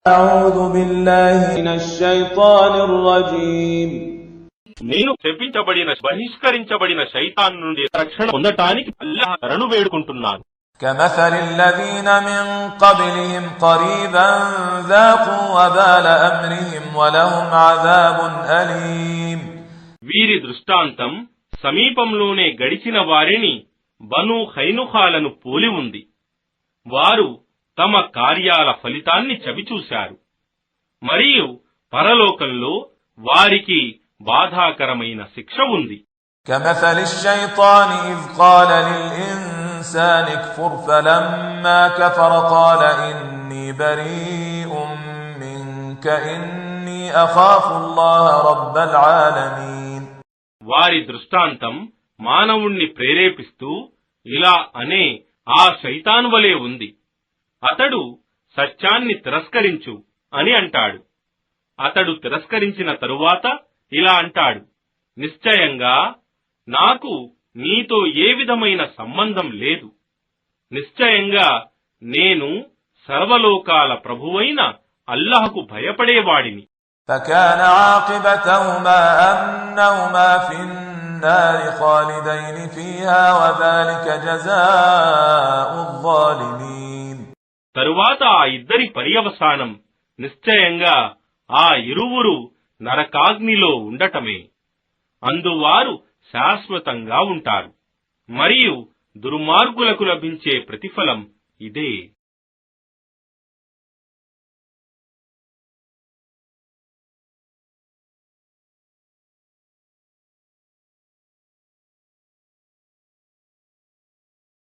అఊదు బిల్లాహి మినష్ షైతానిర్ రజీమ్. నేను శపించబడిన బహిష్కరించబడిన శైతాన్ నుండి రక్షణ పొందటానికి అల్లాహ్ శరణు వేడుకుంటున్నాను. كمثل الذين من قبلهم قريبا ذاقوا وبال أمرهم ولهم عذاب أليم. వీరి దృష్టాంతం సమీపంలోనే గడిచిన వారిని బను ఖైనుఖాలను పోలి ఉంది. వారు తమ కార్యాల ఫలితాన్ని చవిచూశారు మరియు పరలోకంలో వారికి బాధాకరమైన శిక్ష ఉంది. كمثل الشيطان إذ قال للإنسان اكفر فلما كفر قال إني بريء منك إني أخاف الله رب العالمين. వారి దృష్టాంతం మానవుణ్ణి ప్రేరేపిస్తూ ఇలా అనే ఆ శైతాను వలె ఉంది. అతడు సత్యాన్ని తిరస్కరించు అని అంటాడు. అతడు తిరస్కరించిన తరువాత ఇలా అంటాడు, నిశ్చయంగా నాకు నీతో ఏ విధమైన సంబంధం లేదు. నిశ్చయంగా నేను సర్వలోకాల ప్రభువైన అల్లాహకు భయపడేవాడిని. فكان عاقبتهما أنهما في النار خالدين فيها وذلك جزاء الظالمين. తరువాత ఆ ఇద్దరి పర్యవసానం నిశ్చయంగా ఆ ఇరువురు నరకాగ్నిలో ఉండటమే. అందువారు శాశ్వతంగా ఉంటారు. మరియు దుర్మార్గులకు లభించే ప్రతిఫలం ఇదే.